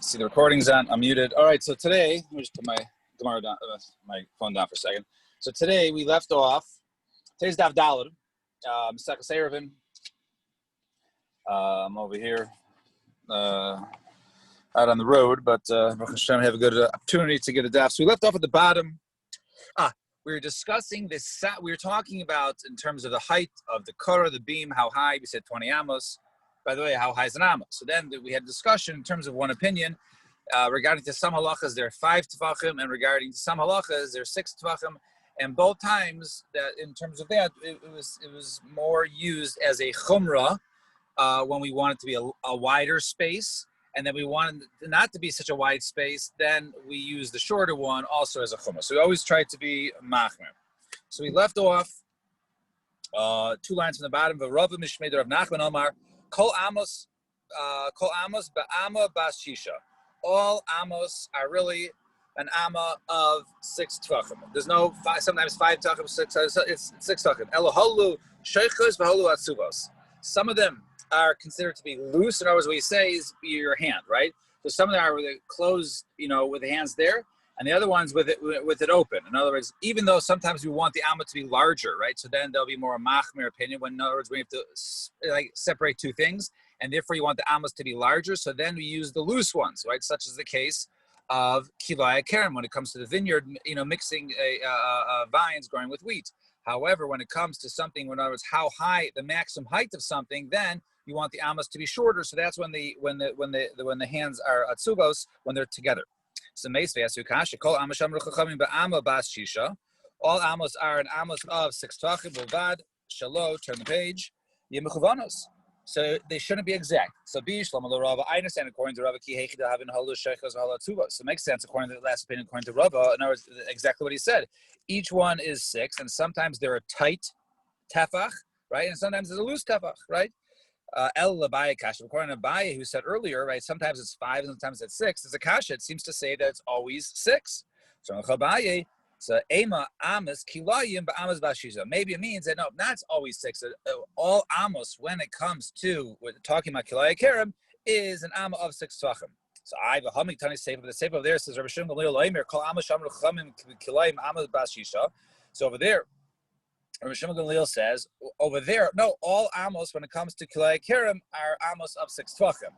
See, the recording's on. I'm muted. All right, so today, let me just put my Gemara down, my phone down for a second. So today we left off. Today's Daf Daled, Second Eruvin. I'm over here out on the road, but Baruch Hashem, I have a good opportunity to get a daf. So we left off at the bottom. We were discussing this. We were talking about in terms of the height of the korah, the beam, how high. We said 20 amos. By the way, how high is an amos? So then we had discussion in terms of one opinion regarding to some halachas there are 5 tefachim, and regarding some halachas there are 6 tefachim. And both times that in terms of that, it was more used as a chumrah when we want it to be a wider space. And then we wanted not to be such a wide space, then we use the shorter one also as a chumrah. So we always try to be machmer. So we left off 2 lines from the bottom. V'rava mishmei Rav Nachman Omar, kol amos ba'ama bas shisha. All amos are really an amma of 6 tefachim. There's no sometimes 5 tefachim, 6. It's 6 tefachim. Eloholu sheichos v'holu atzuvos. Some of them are considered to be loose. In other words, what you say is your hand, right? So some of them are closed, with the hands there, and the other ones with it open. In other words, even though sometimes we want the amma to be larger, right? So then there'll be more a machmir opinion. When in other words, we have to separate 2 things, and therefore you want the ammas to be larger. So then we use the loose ones, right? Such as the case of kilai kerem when it comes to the vineyard, mixing vines growing with wheat. However, when it comes to something, in other words, how high the maximum height of something, then you want the ammas to be shorter. So that's when the hands are atzubos, when they're together. So kol bas shisha. All amos are an amos of 6 tefachim b'vad shalo. Turn the page. Yemechuvanos. So they shouldn't be exact. So I understand according to Rava ki hechida havin halu sheichos v'halu atzubos. So it makes sense according to the last opinion, according to Rava. In other words, exactly what he said. Each one is 6, and sometimes they're a tight tefach, right? And sometimes it's a loose tefach, right? El Labaye Kasha. According to Abaye, who said earlier, right? Sometimes it's 5, sometimes it's 6. It's a kasha. It seems to say that it's always 6. So Abaye, so Ema Amos Kilayim Ba'Amos Bashisha. Maybe it means that no, that's always 6. All Amos, when it comes to talking about Kilaya Kerem, is an Amma of 6 Tvachim. So I have a humming tani sefer. The sefer over there says Rabbi Shimon Gamliel Loimer Kol Amos Shamru Chamim Kilayim Amos Bashisha. So over there, Rabbi Shimon Gamliel says over there, no, all amos when it comes to kilei kerem are amos of 6 tvachim.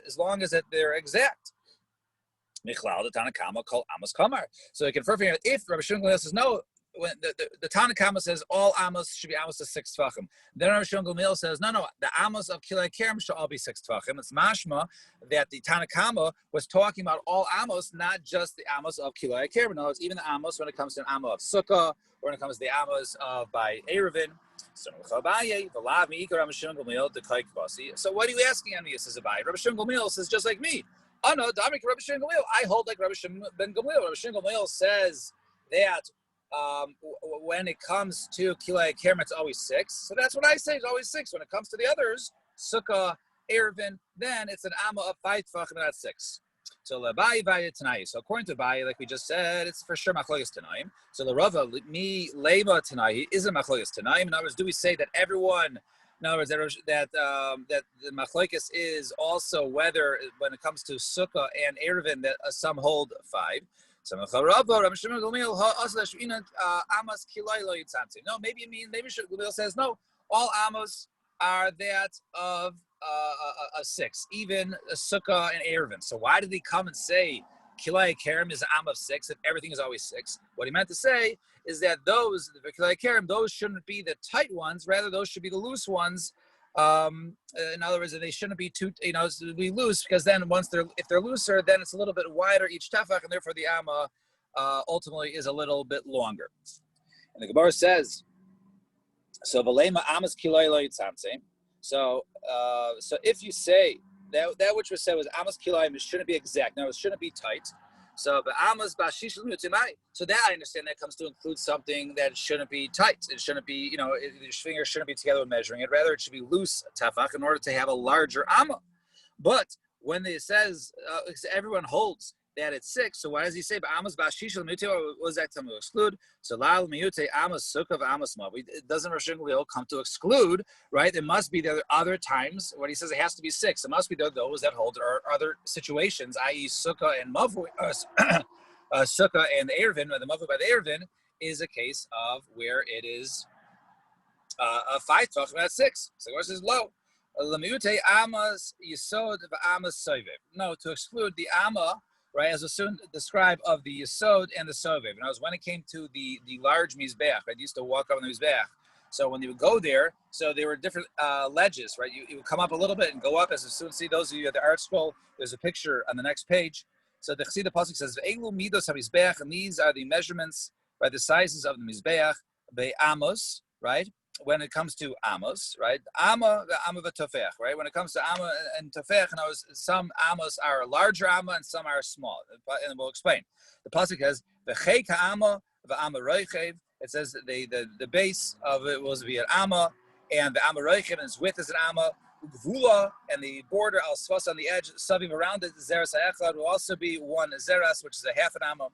As long as they're exact. Michlal the Tanakama called amos kamar. So you can confirm here if Rabbi Shimon Gamliel says no, when the Tanakama says all amos should be amos of 6 tvachim. Then Rabbi Shimon Gamliel says no, the amos of kilei kerem should all be 6 tvachim. It's mashma that the Tanakama was talking about all amos, not just the amos of kilei kerem. In other words, even the amos when it comes to an amma of sukkah, or when it comes to the amos of by eruvin. So what are you asking on me? Says Abai. Rabbi Shimon Gamliel says just like me. Oh no, Rabbi Shimon Gamliel. I hold like Rabbi Shimon ben Gamliel. Rabbi Shimon Gamliel says that when it comes to kilei kerem, it's always 6. So that's what I say. It's always 6. When it comes to the others, sukkah, eruvin, then it's an amma of 5 tefachim, not 6. So Labai vaya Tanai. So according to Bai, like we just said, it's for sure machlokes Tanaim. So the Rava mi lema Tanai is a machlokes Tanaim. In other words, do we say that everyone? In other words, that the machlokes is also whether when it comes to sukkah and eruvin that some hold 5. No, maybe it means maybe Gamliel says no. All amos are that of a 6, even a sukkah and eruvin. So why did he come and say kilei kerem is an am of 6 if everything is always 6? What he meant to say is that those the kilei kerem, those shouldn't be the tight ones, rather those should be the loose ones. In other words, they shouldn't be too, be loose, because then if they're looser, then it's a little bit wider each tefach, and therefore the amma ultimately is a little bit longer. And the Gemara says, so v'leima amas kiloi lo yitzamtzim. So if you say that which was said was amas kiloi, it shouldn't be exact. Now it shouldn't be tight. So but amas bashish l'mutimai. So that I understand that comes to include something that shouldn't be tight. It shouldn't be, your fingers shouldn't be together when measuring it. Rather, it should be loose tefach in order to have a larger amma. But when it says everyone holds that it's 6. So why does he say Amos Bashisha Lemute? What was that to exclude? So Lal Miute Amos Sukkah Amos Mav. It doesn't Rishon come to exclude, right? There must be there other times when he says it has to be 6. It must be those that hold or other situations, i.e. Sukkah and Mav, Sukkah and the Erevin, or the Mav by the Erevin, is a case of where it is a 5 tvachim at 6. So what says low? Lemiute amas yisod v'amas sovev. No, to exclude the amma, right, as we soon describe of the yisod and the sovev. And when it came to the large mizbeach, I used to walk up on the mizbeach. So when you would go there, so there were different ledges, right? You would come up a little bit and go up. As we soon see those of you at the art scroll, there's a picture on the next page. So the Chassidus pasuk says, "Elu midos hamizbeach," and these are the measurements by the sizes of the mizbeach, be'amos, right? When it comes to amos, right? Amma v'tofech, right? When it comes to amma and tofech, some amos are larger amma and some are small, and we'll explain. The pasuk has v'chei ka'amma v'amma roichev. It says that the base of it was via amma, and the amma roichev and its width is an amma. Ugvula, and the border al svas on the edge, saviv around it, zeras ha'echad will also be one zeras, which is a half an amma.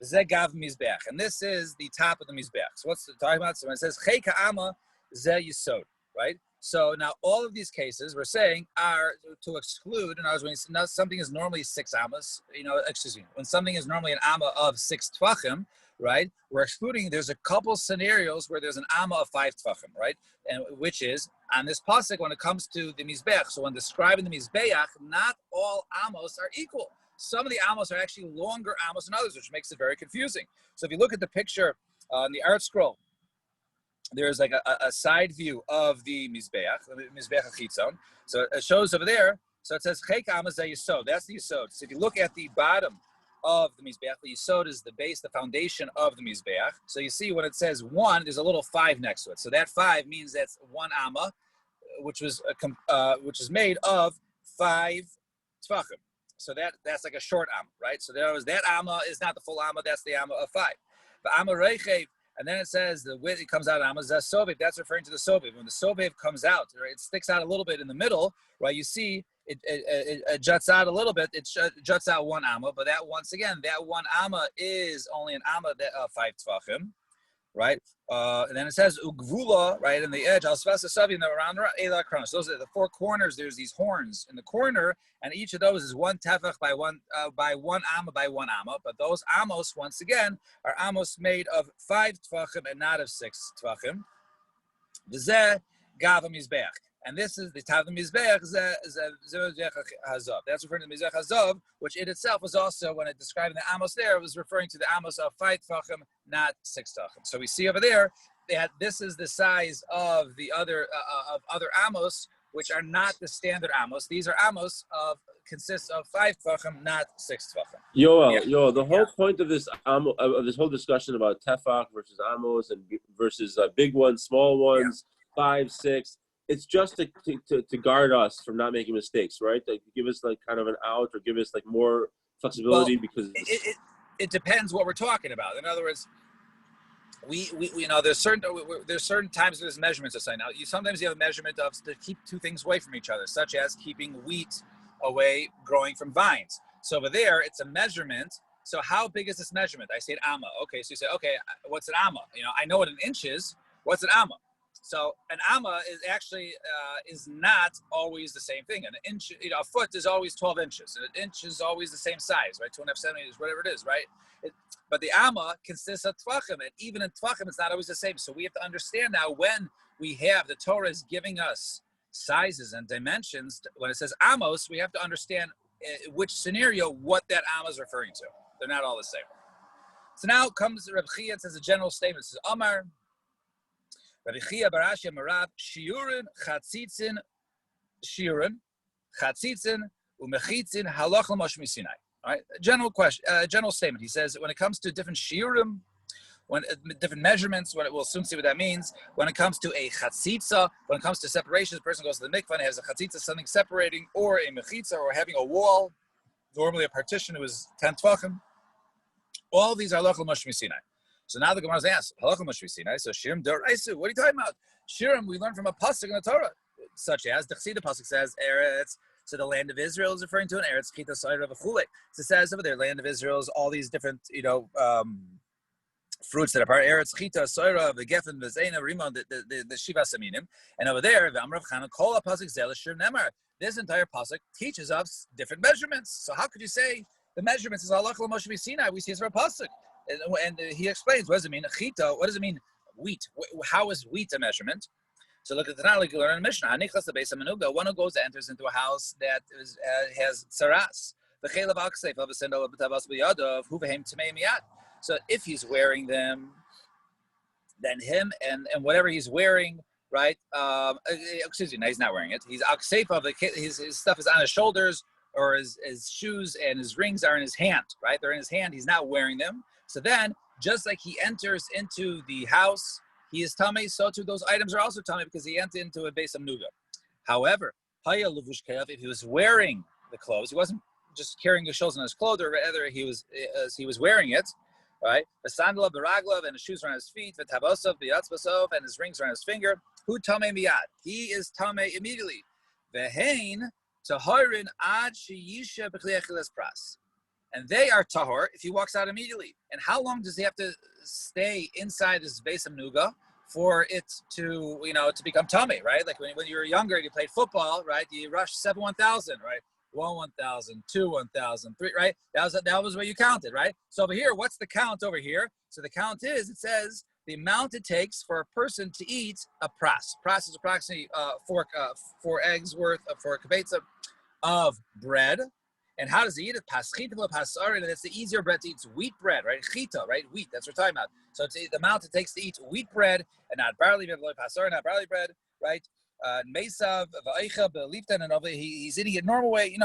Zegav mizbeach, and this is the top of the mizbeach. So what's the talking about? So when it says Chei Ka'ama Ze Yisod, right? So now all of these cases we're saying are to exclude. In other words, when something is normally 6 amas, when something is normally an amma of 6 tvachim, right? We're excluding. There's a couple scenarios where there's an amma of 5 tvachim, right? And which is on this pasuk when it comes to the mizbeach. So when describing the mizbeach, not all amos are equal. Some of the amos are actually longer amos than others, which makes it very confusing. So if you look at the picture on the art scroll, there's like a side view of the Mizbeach Achitzon. So it shows over there. So it says Chek Amos Yisod. That's the Yisod. So if you look at the bottom of the Mizbeach, the Yisod is the base, the foundation of the Mizbeach. So you see when it says 1, there's a little 5 next to it. So that 5 means that's 1 amma, which is made of 5 tvachim. So that's like a short amma, right? So that amma is not the full amma, that's the amma of 5. The amma reichev, and then it says the width it comes out of amma is sovev. That's referring to the sovev. When the sovev comes out, right, it sticks out a little bit in the middle, right? You see it juts out a little bit. It juts out 1 amma, but that once again, that 1 amma is only an amma of 5 tvachim. Right, and then it says ugvula, right, in the edge. Al svasa savi, and around eila kronos. Those are the 4 corners. There's these horns in the corner, and each of those is 1 tefach by one amma by 1 amma. But those amos, once again, are amos made of 5 tvachim and not of 6 tvachim. V'zeh gav mizbeach, and this is the tav mizbeach hazav. That's referring to the mizbeach hazav, which in itself was also, when it described the amos there, it was referring to the amos of 5 tvachim, not 6 tvachim. So we see over there that this is the size of the other amos, which are not the standard amos. These are amos consists of 5 tvachim, not 6 tvachim. Yoel, the whole point of this of this whole discussion about tefach versus amos and versus big ones, small ones, 5, 6. It's just to guard us from not making mistakes, right? Like give us like kind of an out, or give us like more flexibility, because it depends what we're talking about. In other words, we there's certain times there's measurements of something. Now sometimes you have a measurement of to keep 2 things away from each other, such as keeping wheat away growing from vines. So over there it's a measurement. So how big is this measurement? I say an amma. Okay, so you say, okay, what's an amma? I know what an inch is. What's an amma? So an amma is actually is not always the same thing. An inch, a foot is always 12 inches. An inch is always the same size, right? 2.5 centimeters, whatever it is, right? But the amma consists of tvachim, and even in tvachim, it's not always the same. So we have to understand now, when we have the Torah is giving us sizes and dimensions, when it says amos, we have to understand which scenario, what that amma is referring to. They're not all the same. So now comes Reb Chia and says a general statement. It says, Amar, Rabbi Chia Barashia Marav, Shiurin, Chatzitzin, Umechitzin, Halach L'Moshe Misinai. All right, general question, general statement. He says when it comes to different shiurim, when different measurements, we'll soon see what that means. When it comes to a chatzitza, when it comes to separation, the person goes to the mikvah and has a chatzitza, something separating, or a mechitza, or having a wall, normally a partition, it was 10 tvachim. All these are halach l'moshe misinai. So now the Gemara asks, halach l'moshe misinai. So shiurim d'oraisu. What are you talking about? Shiurim we learn from a pasuk in the Torah, such as the Chassidus pasuk says, Eretz So the land of Israel is referring to an Eretz Chita Saira V'chule. So it says over there, land of Israel is all these different, fruits that are part of Eretz Chita Saira, the Geffen, the Zena, Rimon, the Shiva Saminim. And over there, V'amrav Chana Kol HaPasuk Zel Shir Nemar. This entire pasuk teaches us different measurements. So how could you say the measurements is Allah Moshe Sinai? We see it's for a pasuk. And he explains, what does it mean? Chita, what does it mean? Wheat. How is wheat a measurement? So look at the Tanakh, learn in Mishnah. One who goes enters into a house that has tsaras. So if he's wearing them, then him and whatever he's wearing, right? Excuse me, no, he's not wearing it. He's akseifa. His stuff is on his shoulders, or his shoes and his rings are in his hand, right? They're in his hand. He's not wearing them. So then, just like he enters into the house, he is tamei, so too those items are also tamei because he entered into a base of nuga. However, if he was wearing the clothes, he wasn't just carrying the shoes on his clothes, or rather he was wearing it, right? The sandal, the raglav, and the shoes are on his feet, the tabosov, the yatzbasov, and his rings are on his finger. Who tamei miyad? He is tamei immediately. Vehain taharin ad sheyisha b'chliachilas pras. And they are tahor if he walks out immediately. And how long does he have to stay inside this base of nuga for it to, to become tummy, right? Like when you were younger and you played football, right? You rushed 7-1,000, right? 1,000, 2 1,000, 3, right? That was what you counted, right? So over here, what's the count over here? So the count is, it says the amount it takes for a person to eat a pras. Pras is approximately 4 eggs worth for a kibetza of bread. And how does he eat it? Paschita pasarin, and it's the easier bread to eat. It's wheat bread, right? Chita, right? Wheat. That's what we're talking about. So it's the amount it takes to eat wheat bread and not barley bread, not barley bread, right? Mesav, va'eicha, beliftan, and he's eating it normal way,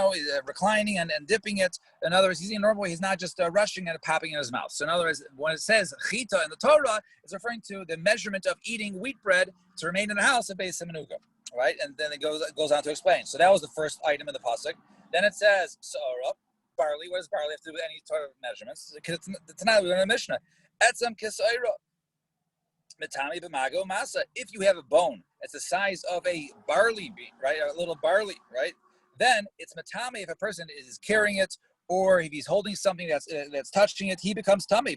reclining and dipping it. In other words, he's eating normal way. He's not just rushing and popping in his mouth. So in other words, when it says chita in the Torah, it's referring to the measurement of eating wheat bread to remain in the house of Beis Hamenuga, right? And then it goes on to explain. So that was the first item in the pasuk. Then it says, barley. What does barley have to do with any sort of measurements? Tonight we learn in the Mishnah. Etzem kisaira. Metami b'mago masa. If you have a bone, it's the size of a barley bean, right? A little barley, right? Then it's metami if a person is carrying it, or if he's holding something that's touching it, he becomes tummy.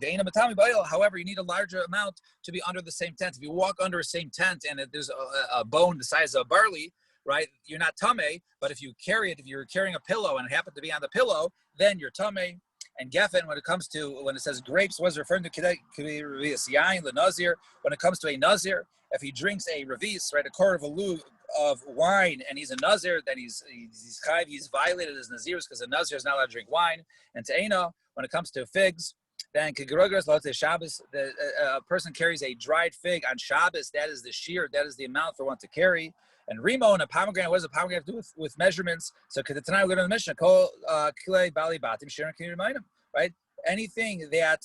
However, you need a larger amount to be under the same tent. If you walk under a same tent and there's a bone the size of barley, right, you're not tamei, but if you carry it, if you're carrying a pillow and it happened to be on the pillow, then you're tamei. And Geffen, when it says grapes, was referring to yain, the nazir. When it comes to a nazir, if he drinks a revis, right, a quart of a lug of wine, and he's a nazir, then he's chayv, he's violated his nazirs because a nazir is not allowed to drink wine. And te'ena, when it comes to figs, then Shabbos, a person carries a dried fig on Shabbos. That is the shear, that is the amount for one to carry. And Remo and a pomegranate, what does a pomegranate have to do with measurements? So tonight we're going to the Mishnah, right? Anything that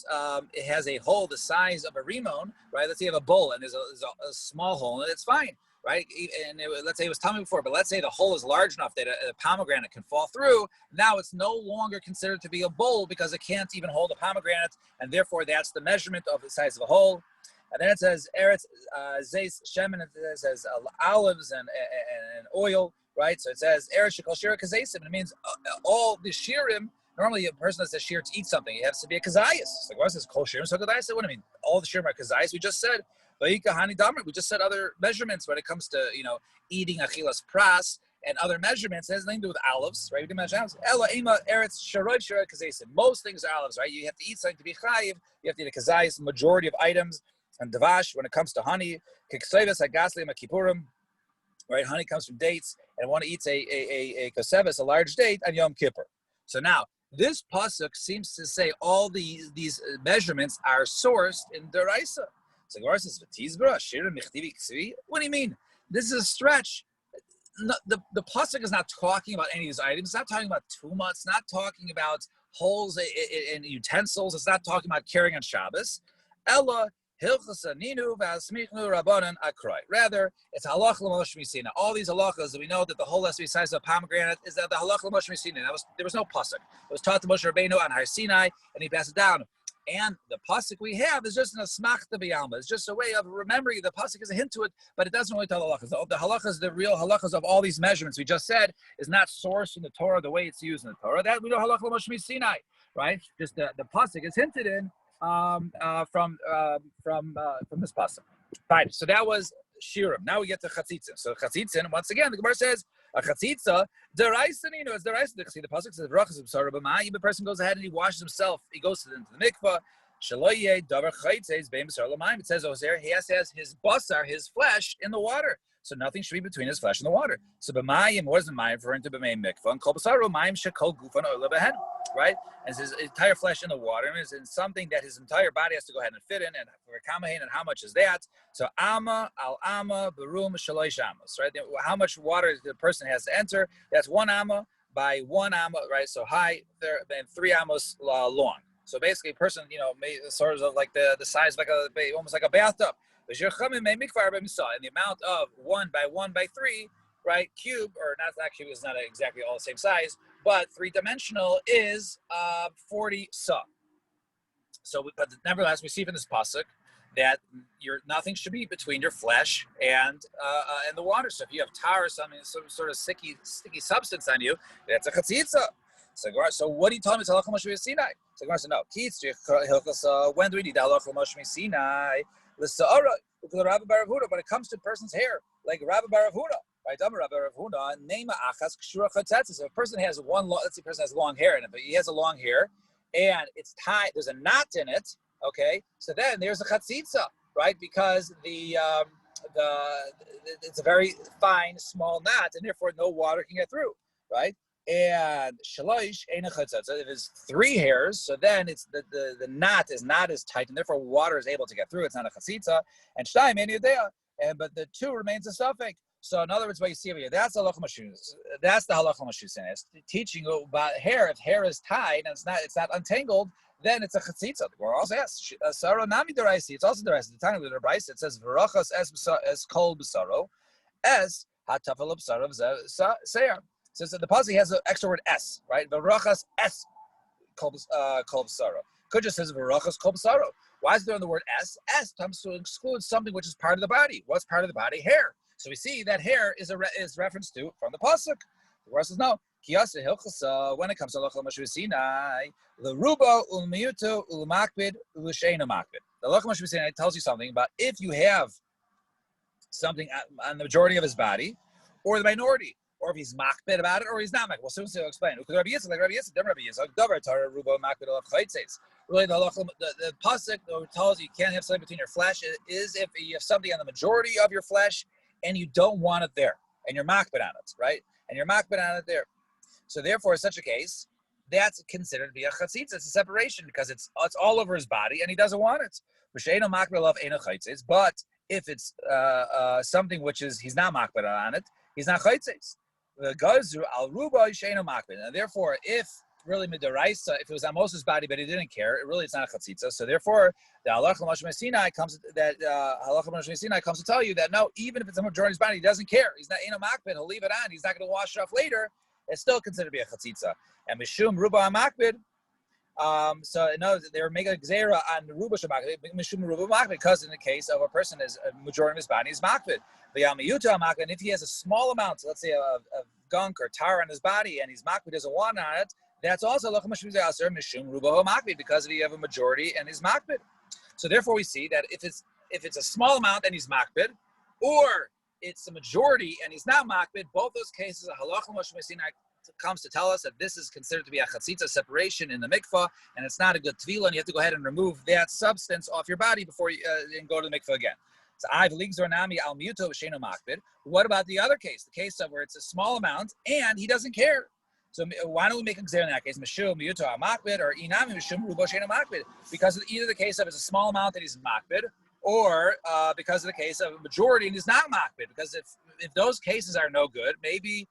it has a hole the size of a rimon, right? Let's say you have a bowl and there's a small hole, and it's fine, right? And let's say it was tummy before, but let's say the hole is large enough that a pomegranate can fall through. Now it's no longer considered to be a bowl because it can't even hold a pomegranate, and therefore that's the measurement of the size of a hole. And then it says eretz zeis shemen. It says olives and oil, right? So it says eretz shekol shira kazeisim. It means all the shirim. Normally, a person has a shir to eat something. It has to be a kazayis. Like what says kol shirim so kazayis? What do I mean? All the shirim are kazayis. We just said vayika hani damar. We just said other measurements when it comes to eating achilas pras and other measurements. It has nothing to do with olives, right? We didn't mention olives. Ela ema eretz sharod shira kazeisim. Most things are olives, right? You have to eat something to be chayiv. You have to eat a kazayis. Majority of items. And davash, when it comes to honey, kiksevas agasli makipurim, right? Honey comes from dates, and one eats a koseves, a large date, on Yom Kippur. So now, this pasuk seems to say all these measurements are sourced in deraisa. So Gemara says, what do you mean? This is a stretch. No, the pasuk is not talking about any of these items. It's not talking about tumah. It's not talking about holes in utensils. It's not talking about carrying on Shabbos. Ella. Rather, it's halach l'moshe misina. All these halachas that we know that the whole has to be the size of a pomegranate is that the halach l'moshe misina. There was no pasuk. It was taught to Moshe Rabbeinu on Har Sinai, and he passed it down. And the pasuk we have is just an asmachta b'yalma. It's just a way of remembering. The pasuk is a hint to it, but it doesn't really tell the halachas. The halachas, the real halachas of all these measurements we just said, is not sourced in the Torah the way it's used in the Torah. That we know halacha l'Moshe Sinai, right? Just the pasuk is hinted in from this pasuk. Fine. So that was shirim. Now we get to chatzitzin. So chatzitzin, once again, the Gemara says a chatzitza deraisanino is deraisa. The pasuk says brachas b'sara b'mai. The person goes ahead and he washes himself. He goes into the mikvah. Shaloye davar chaytzes beim b'sara l'mayim. It says over there he has his basar, his flesh, in the water. So nothing should be between his flesh and the water. So b'mayim, what is the mayim referring to? B'mei mikvah and kol b'sara mayim shekol gufan oila behen. Right? And his entire flesh in the water is in something that his entire body has to go ahead and fit in. And for kamahin, and how much is that? So amma al amma barum shalosh amos. Right? How much water the person has to enter? That's 1 amma by 1 amma. Right? So high there and 3 amos long. So basically, a person, sort of like the size of almost like a bathtub. And the amount of 1 by 1 by 3, right, cube, or not cube is not exactly all the same size, but 3-dimensional is 40 sa. So, but nevertheless, we see from this pasuk that nothing should be between your flesh and the water. So if you have tar or something, some sort of sticky substance on you, that's a chatzitza. So what do you tell me? Halakha Moshe Sinai. So Gemara said no. When do we need halakha Moshe Sinai? When it comes to a person's hair, like Rabbi Barav Huda, right? So if a person has let's say a person has long hair in it, but he has a long hair and it's tied, there's a knot in it, okay? So then there's a chatzitza, right? Because it's a very fine, small knot, and therefore no water can get through, right? And shalosh ein chatzitza. If it's 3 hairs, so then it's the knot is not as tight, and therefore water is able to get through. It's not a chatzitza. And shtayim ein yodea, but the 2 remains a suffix. So in other words, what you see over here, that's the halacha mashus. That's the halacha mashus. It's teaching you about hair. If hair is tied and it's not untangled, then it's a chatzitza. The Gemara also asks, "Saro nami deraisi." It's also deraisi. The time of the Brayse it says v'rachas es kol b'saro, es hatafel b'saro seir. So the pasuk has an extra word s, right? V'rachas es kol b'saro. Could just says v'rachas kol b'saro. Why is there on the word s? S comes to exclude something which is part of the body. What's part of the body? Hair. So we see that hair is reference to from the pasuk. The Gemara says no. Kiyasa hilchasa when it comes to halacha Moshe Sinai, the ruba ulmiyuto ulmakbid u'sheina makbid. The halacha Moshe Sinai tells you something about if you have something on the majority of his body, or the minority, or if he's makbid about it, or he's not makbid. Well, soon he'll explain. Rabbi Yitzchak, like Rabbi Yitzchak, Rabbi Yitzchak, davar tara ruba makbid olav chaytzes. Really, the pasuk tells you can't have something between your flesh is if you have something on the majority of your flesh and you don't want it there, and you're makbid on it, right? And you're makbid on it there. So therefore, in such a case, that's considered to be a chatzitza. It's a separation because it's all over his body and he doesn't want it. But if it's something which is he's not makbid on it, he's not chaytzes. And therefore, if really midaraisa, if it was on Moses' body but he didn't care, it's not a chatzitza. So therefore, the halacha Moshe Sinai comes to tell you that no, even if it's a majority of his body, he doesn't care. He's not makbid. He'll leave it on. He's not going to wash it off later. It's still considered to be a chatzitza. And mishum ruba makbid. So no, they were making a gzera on ruba shemakbid. Mishum ruba makbid because in the case of a person is a majority of his body is makbid. V'yamiyuta makbid. And if he has a small amount, let's say of gunk or tar on his body, and he's makbid doesn't want on it, that's also mishum ruba makbid because if you have a majority and he's makbid. So therefore, we see that if it's a small amount and he's makbid, or it's a majority and he's not makbid, both those cases, halacha Moshe Sinai comes to tell us that this is considered to be a chatzitza separation in the mikvah, and it's not a good tvila, and you have to go ahead and remove that substance off your body before you and go to the mikvah again. So I've ligzornami al muto v'sheno makbid. What about the other case? The case of where it's a small amount and he doesn't care. So why don't we make a gzer in that case? Mishum muto al makbid or inami mishum rubo sheno makbid, because of either the case of it's a small amount and he's makbid, or because of the case of a majority and he's not makbid. Because if those cases are no good, maybe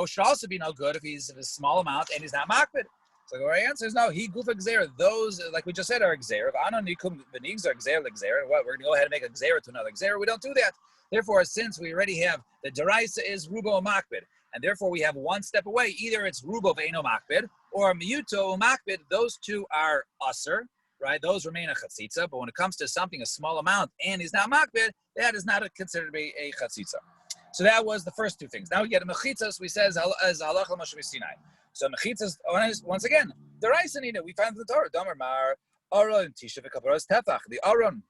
should also be no good if a small amount and he's not makbid. So the right answer is no. He gufa gzera. Those, like we just said, are gzera. If anon nikum v'nigs are gzera l'gzera, what we're going to go ahead and make a gzera to another gzera? We don't do that. Therefore, since we already have the deraisa is rubo makbid, and therefore we have one step away. Either it's rubo ve'eno makbid or miyuto makbid. Those two are usser, right? Those remain a chatzitza, but when it comes to something, a small amount, and he's not makbid, that is not considered to be a chatzitza. So that was the first two things. Now we get a mechitzas, we says, as halacha Moshe Sinai. So mechitzas, once again, the Raisanina, we find the Torah, Domer Mar, Aron, Tisha v'kaparos tefach. The Aron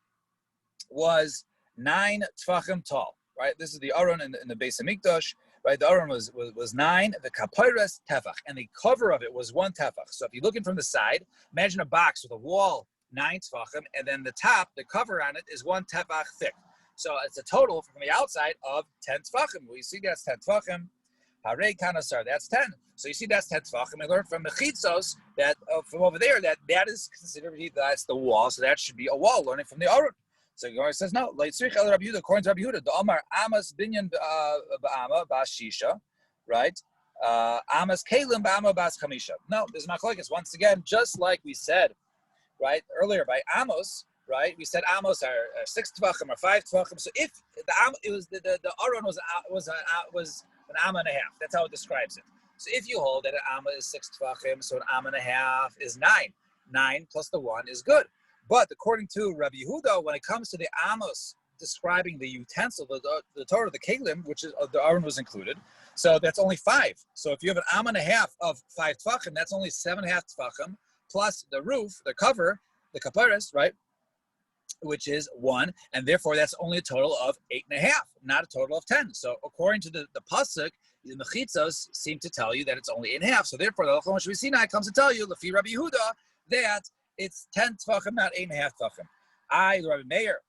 was 9 tefachim tall, right? This is the Aron in the Beis Hamikdash, right? The Aron was 9, the kaparos tefach, and the cover of it was 1 tefach. So if you're looking from the side, imagine a box with a wall, 9 tefachim, and then the top, the cover on it is 1 tefach thick. So it's a total from the outside of 10 tefachim. Well, you see that's 10 tefachim. Harei kanasar, that's 10. So you see that's 10 tefachim. I learned from the chitzos that from over there that is considered that's the wall. So that should be a wall. Learning from the Aron. So the Gemara says no. According to Rabbi Yehuda, the Amar Amas binyan ba'ama bas shisha, right? Amas kalim ba'ama bas chamisha. No, there's machlokes. Once again, just like we said, right earlier by Amos. Right, we said Amos are 6 tefachim or 5 tefachim. So if the Aron was an amma and a half, that's how it describes it. So if you hold that an amma is 6 tefachim, so an amma and a half is 9. 9 plus the 1 is good. But according to Rabbi Yehuda, when it comes to the Amos describing the utensil, the Torah, the kelim, which is the Aron was included, so that's only 5. So if you have an amma and a half of 5 tefachim, that's only 7.5 tefachim plus the roof, the cover, the kaparis, right? Which is 1, and therefore that's only a total of 8.5, not a total of 10. So according to the pasuk, the mechitzos seem to tell you that it's only 8.5. So therefore, the Halacha Moshe Sinai comes to tell you, Lefi Rabbi Yehuda, that it's 10 tefachim, not 8.5 tefachim. Rabbi Meir,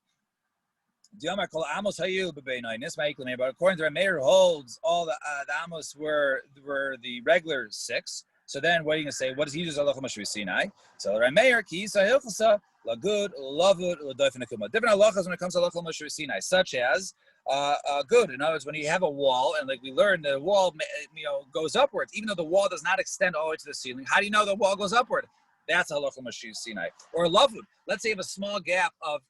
but according to Rabbi Meir, holds all the amos were the regular 6. So then, what are you going to say? What does he do? Halacha Moshe Sinai. So Rabbi Meir, ki isa hilchasa. Lagud, lavud, different halachas when it comes to halacha Moshe Sinai, such as good. In other words, when you have a wall, and like we learned, the wall goes upwards, even though the wall does not extend all the way to the ceiling. How do you know the wall goes upward? That's halacha Moshe Sinai. Or lavud. Let's say you have a small gap of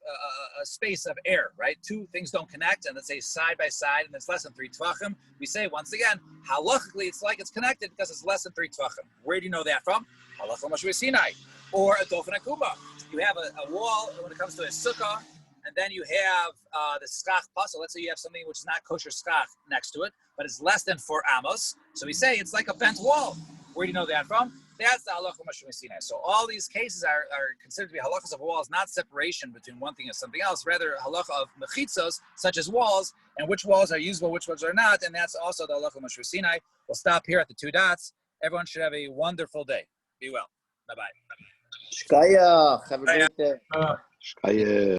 a space of air, right? 2 things don't connect, and let's say side by side, and it's less than 3 tefachim. We say once again, halachically, it's like it's connected because it's less than 3 tefachim. Where do you know that from? Halacha Moshe Sinai. Or a dofen akuma. You have a wall when it comes to a sukkah, and then you have the skach puzzle. Let's say you have something which is not kosher skach next to it, but it's less than 4 amos. So we say it's like a bent wall. Where do you know that from? That's the halacha of Moshe Sinai. So all these cases are considered to be halachas of walls, not separation between one thing and something else, rather halacha of mechitzos, such as walls, and which walls are usable, which ones are not, and that's also the halacha of Moshe Sinai. We'll stop here at the 2 dots. Everyone should have a wonderful day. Be well. Bye-bye. Shkaya, have a great day. Shkaya.